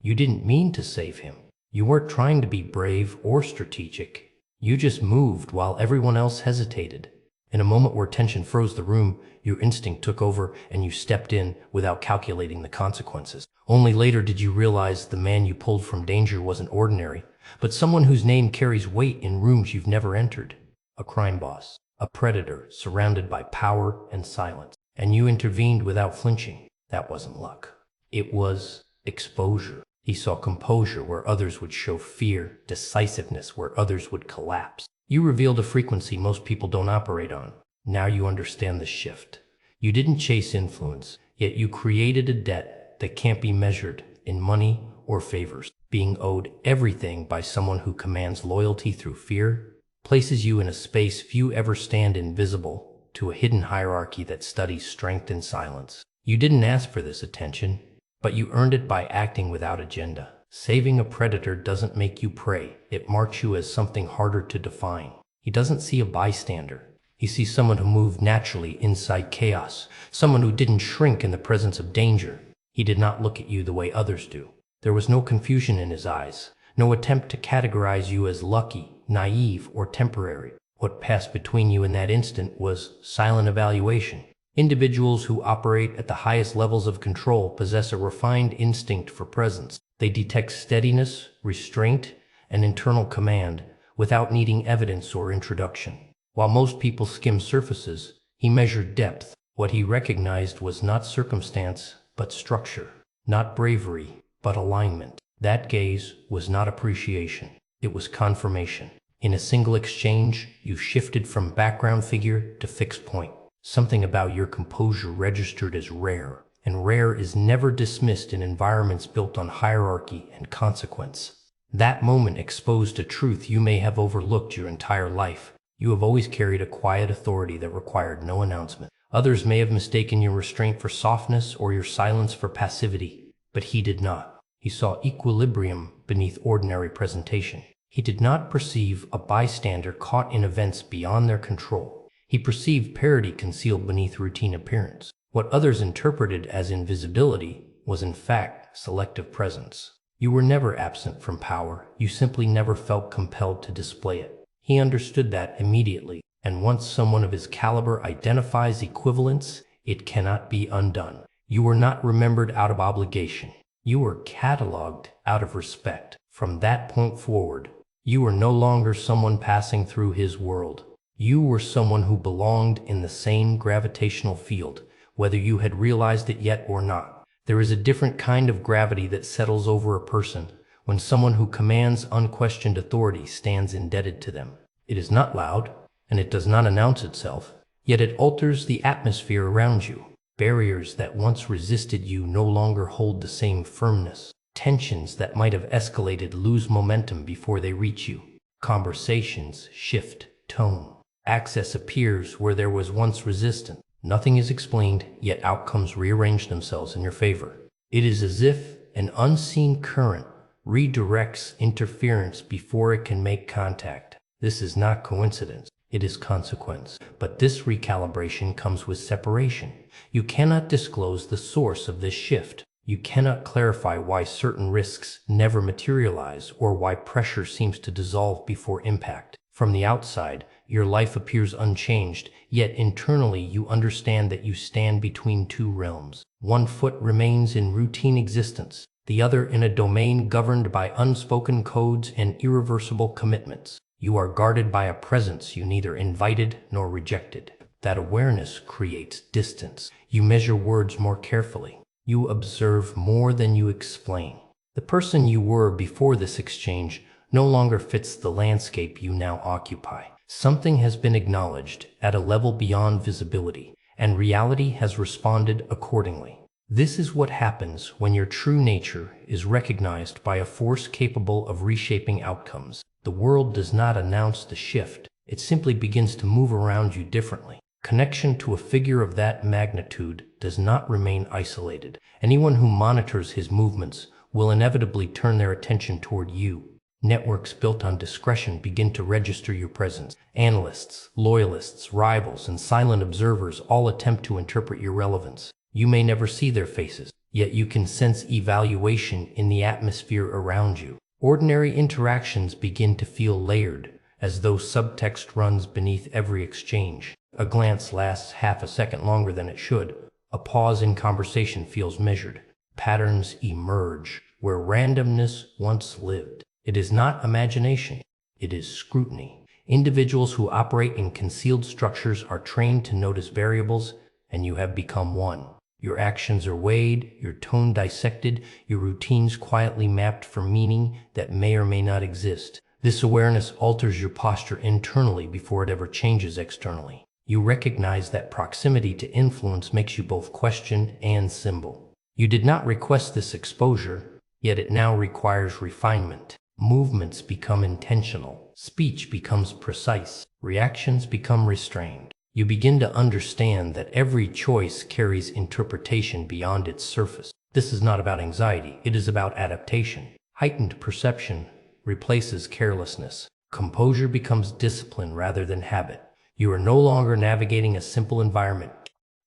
You didn't mean to save him. You weren't trying to be brave or strategic. You just moved while everyone else hesitated. In a moment where tension froze the room, your instinct took over and you stepped in without calculating the consequences. Only later did you realize the man you pulled from danger wasn't ordinary, but someone whose name carries weight in rooms you've never entered. A crime boss, a predator surrounded by power and silence. And you intervened without flinching. That wasn't luck. It was exposure. He saw composure where others would show fear, decisiveness where others would collapse. You revealed a frequency most people don't operate on. Now you understand the shift. You didn't chase influence, yet you created a debt that can't be measured in money or favors. Being owed everything by someone who commands loyalty through fear places you in a space few ever stand invisible to a hidden hierarchy that studies strength in silence. You didn't ask for this attention, but you earned it by acting without agenda. Saving a predator doesn't make you prey. It marks you as something harder to define. He doesn't see a bystander. He sees someone who moved naturally inside chaos, someone who didn't shrink in the presence of danger. He did not look at you the way others do. There was no confusion in his eyes, no attempt to categorize you as lucky, naive, or temporary. What passed between you in that instant was silent evaluation. Individuals who operate at the highest levels of control possess a refined instinct for presence. They detect steadiness, restraint, and internal command without needing evidence or introduction. While most people skim surfaces, he measured depth. What he recognized was not circumstance, but structure. Not bravery, but alignment. That gaze was not appreciation. It was confirmation. In a single exchange, you shifted from background figure to fixed point. Something about your composure registered as rare, and rare is never dismissed in environments built on hierarchy and consequence. That moment exposed a truth you may have overlooked your entire life. You have always carried a quiet authority that required no announcement. Others may have mistaken your restraint for softness or your silence for passivity, but he did not. He saw equilibrium beneath ordinary presentation. He did not perceive a bystander caught in events beyond their control. He perceived parity concealed beneath routine appearance. What others interpreted as invisibility was in fact selective presence. You were never absent from power. You simply never felt compelled to display it. He understood that immediately, and once someone of his caliber identifies equivalence, it cannot be undone. You were not remembered out of obligation. You were cataloged out of respect. From that point forward, you were no longer someone passing through his world. You were someone who belonged in the same gravitational field, whether you had realized it yet or not. There is a different kind of gravity that settles over a person when someone who commands unquestioned authority stands indebted to them. It is not loud, and it does not announce itself, yet it alters the atmosphere around you. Barriers that once resisted you no longer hold the same firmness. Tensions that might have escalated lose momentum before they reach you. Conversations shift tone. Access appears where there was once resistance. Nothing is explained, yet outcomes rearrange themselves in your favor. It is as if an unseen current redirects interference before it can make contact. This is not coincidence, it is consequence. But this recalibration comes with separation. You cannot disclose the source of this shift. You cannot clarify why certain risks never materialize or why pressure seems to dissolve before impact. From the outside, your life appears unchanged, yet internally you understand that you stand between two realms. One foot remains in routine existence, the other in a domain governed by unspoken codes and irreversible commitments. You are guarded by a presence you neither invited nor rejected. That awareness creates distance. You measure words more carefully. You observe more than you explain. The person you were before this exchange no longer fits the landscape you now occupy. Something has been acknowledged at a level beyond visibility, and reality has responded accordingly. This is what happens when your true nature is recognized by a force capable of reshaping outcomes. The world does not announce the shift, it simply begins to move around you differently. Connection to a figure of that magnitude does not remain isolated. Anyone who monitors his movements will inevitably turn their attention toward you. Networks built on discretion begin to register your presence. Analysts, loyalists, rivals, and silent observers all attempt to interpret your relevance. You may never see their faces, yet you can sense evaluation in the atmosphere around you. Ordinary interactions begin to feel layered, as though subtext runs beneath every exchange. A glance lasts half a second longer than it should. A pause in conversation feels measured. Patterns emerge where randomness once lived. It is not imagination, it is scrutiny. Individuals who operate in concealed structures are trained to notice variables, and you have become one. Your actions are weighed, your tone dissected, your routines quietly mapped for meaning that may or may not exist. This awareness alters your posture internally before it ever changes externally. You recognize that proximity to influence makes you both question and symbol. You did not request this exposure, yet it now requires refinement. Movements become intentional. Speech becomes precise. Reactions become restrained. You begin to understand that every choice carries interpretation beyond its surface. This is not about anxiety, it is about adaptation. Heightened perception replaces carelessness. Composure becomes discipline rather than habit. You are no longer navigating a simple environment.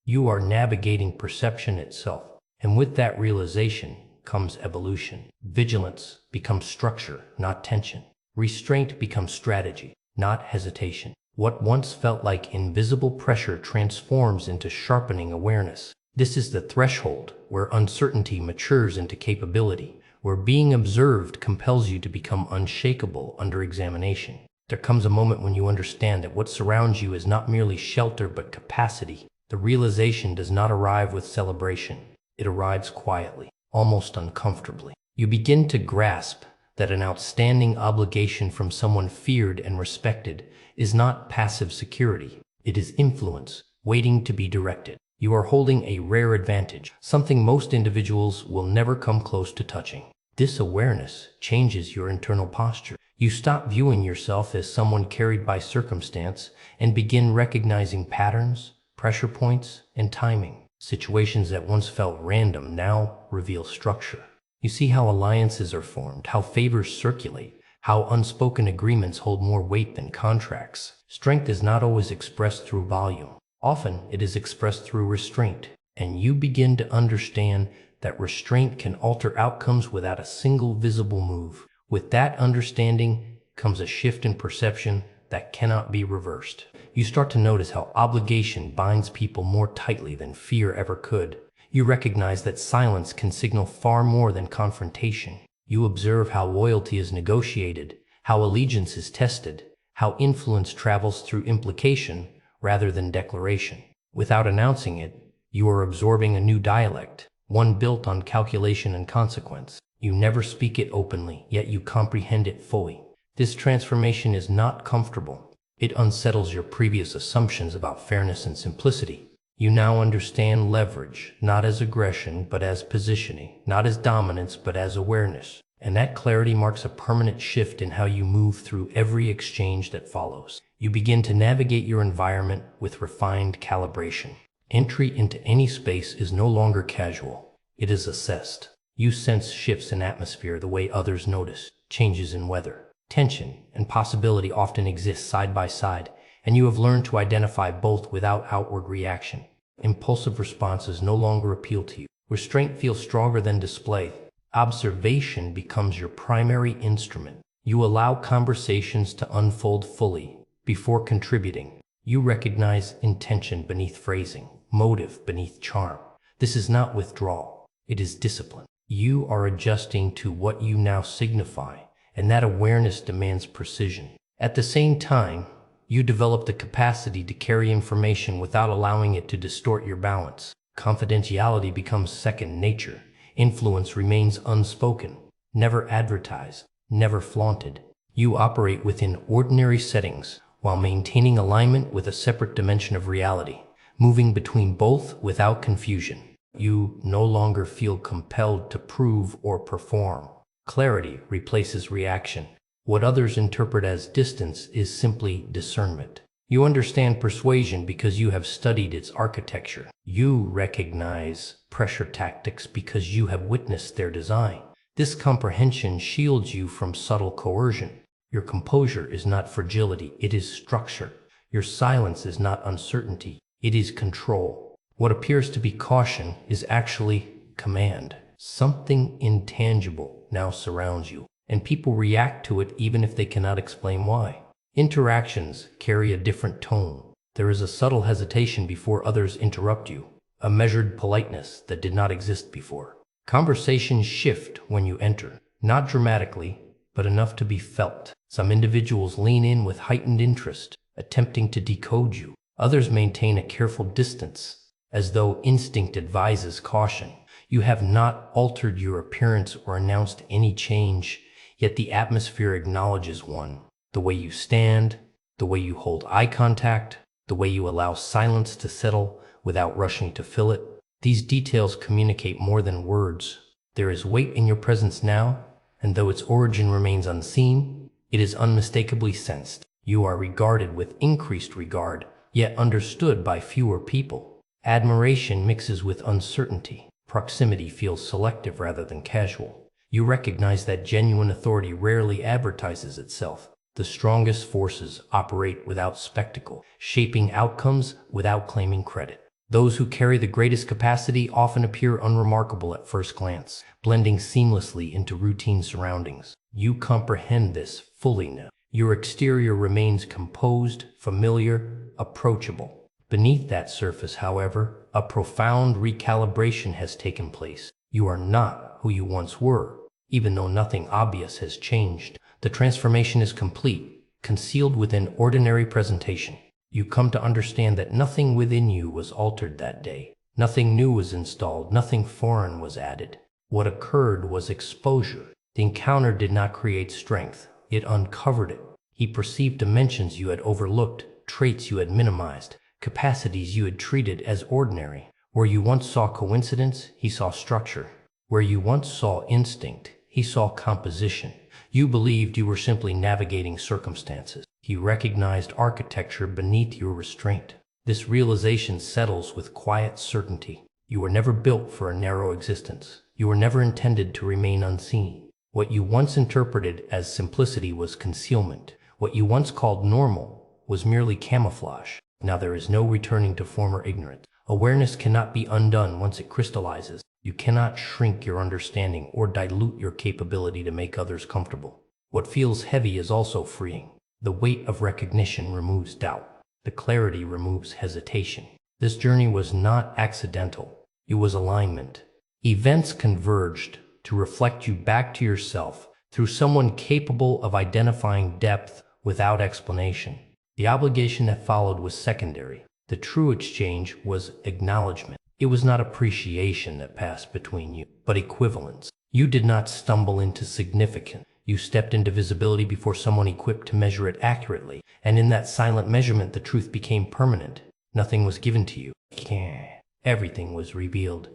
You are navigating perception itself. And with that realization comes evolution. Vigilance becomes structure, not tension. Restraint becomes strategy, not hesitation. What once felt like invisible pressure transforms into sharpening awareness. This is the threshold where uncertainty matures into capability, where being observed compels you to become unshakable under examination. There comes a moment when you understand that what surrounds you is not merely shelter but capacity. The realization does not arrive with celebration. It arrives quietly, almost uncomfortably. You begin to grasp that an outstanding obligation from someone feared and respected is not passive security. It is influence, waiting to be directed. You are holding a rare advantage, something most individuals will never come close to touching. This awareness changes your internal posture. You stop viewing yourself as someone carried by circumstance and begin recognizing patterns, pressure points, and timing. Situations that once felt random now reveal structure. You see how alliances are formed, how favors circulate, how unspoken agreements hold more weight than contracts. Strength is not always expressed through volume. Often it is expressed through restraint, and you begin to understand that restraint can alter outcomes without a single visible move. With that understanding comes a shift in perception that cannot be reversed. You start to notice how obligation binds people more tightly than fear ever could. You recognize that silence can signal far more than confrontation. You observe how loyalty is negotiated, how allegiance is tested, how influence travels through implication rather than declaration. Without announcing it, you are absorbing a new dialect, one built on calculation and consequence. You never speak it openly, yet you comprehend it fully. This transformation is not comfortable. It unsettles your previous assumptions about fairness and simplicity. You now understand leverage, not as aggression, but as positioning, not as dominance, but as awareness. And that clarity marks a permanent shift in how you move through every exchange that follows. You begin to navigate your environment with refined calibration. Entry into any space is no longer casual. It is assessed. You sense shifts in atmosphere the way others notice, changes in weather. Tension and possibility often exist side by side, and you have learned to identify both without outward reaction. Impulsive responses no longer appeal to you. Restraint feels stronger than display. Observation becomes your primary instrument. You allow conversations to unfold fully before contributing. You recognize intention beneath phrasing, motive beneath charm. This is not withdrawal. It is discipline. You are adjusting to what you now signify, and that awareness demands precision. At the same time, you develop the capacity to carry information without allowing it to distort your balance. Confidentiality becomes second nature. Influence remains unspoken, never advertised, never flaunted. You operate within ordinary settings while maintaining alignment with a separate dimension of reality, moving between both without confusion. You no longer feel compelled to prove or perform. Clarity replaces reaction. What others interpret as distance is simply discernment. You understand persuasion because you have studied its architecture. You recognize pressure tactics because you have witnessed their design. This comprehension shields you from subtle coercion. Your composure is not fragility, it is structure. Your silence is not uncertainty, it is control. What appears to be caution is actually command. Something intangible now surrounds you, and people react to it even if they cannot explain why. Interactions carry a different tone. There is a subtle hesitation before others interrupt you, a measured politeness that did not exist before. Conversations shift when you enter, not dramatically, but enough to be felt. Some individuals lean in with heightened interest, attempting to decode you. Others maintain a careful distance, as though instinct advises caution. You have not altered your appearance or announced any change, yet the atmosphere acknowledges one. The way you stand, the way you hold eye contact, the way you allow silence to settle without rushing to fill it. These details communicate more than words. There is weight in your presence now, and though its origin remains unseen, it is unmistakably sensed. You are regarded with increased regard, yet understood by fewer people. Admiration mixes with uncertainty. Proximity feels selective rather than casual. You recognize that genuine authority rarely advertises itself. The strongest forces operate without spectacle, shaping outcomes without claiming credit. Those who carry the greatest capacity often appear unremarkable at first glance, blending seamlessly into routine surroundings. You comprehend this fully now. Your exterior remains composed, familiar, approachable. Beneath that surface, however, a profound recalibration has taken place. You are not who you once were, even though nothing obvious has changed. The transformation is complete, concealed within ordinary presentation. You come to understand that nothing within you was altered that day. Nothing new was installed, nothing foreign was added. What occurred was exposure. The encounter did not create strength, it uncovered it. He perceived dimensions you had overlooked, traits you had minimized, capacities you had treated as ordinary. Where you once saw coincidence, he saw structure. Where you once saw instinct, he saw composition. You believed you were simply navigating circumstances. He recognized architecture beneath your restraint. This realization settles with quiet certainty. You were never built for a narrow existence. You were never intended to remain unseen. What you once interpreted as simplicity was concealment. What you once called normal was merely camouflage. Now there is no returning to former ignorance. Awareness cannot be undone once it crystallizes. You cannot shrink your understanding or dilute your capability to make others comfortable. What feels heavy is also freeing. The weight of recognition removes doubt. The clarity removes hesitation. This journey was not accidental. It was alignment. Events converged to reflect you back to yourself through someone capable of identifying depth without explanation. The obligation that followed was secondary. The true exchange was acknowledgement. It was not appreciation that passed between you, but equivalence. You did not stumble into significance. You stepped into visibility before someone equipped to measure it accurately, and in that silent measurement the truth became permanent. Nothing was given to you. Everything was revealed.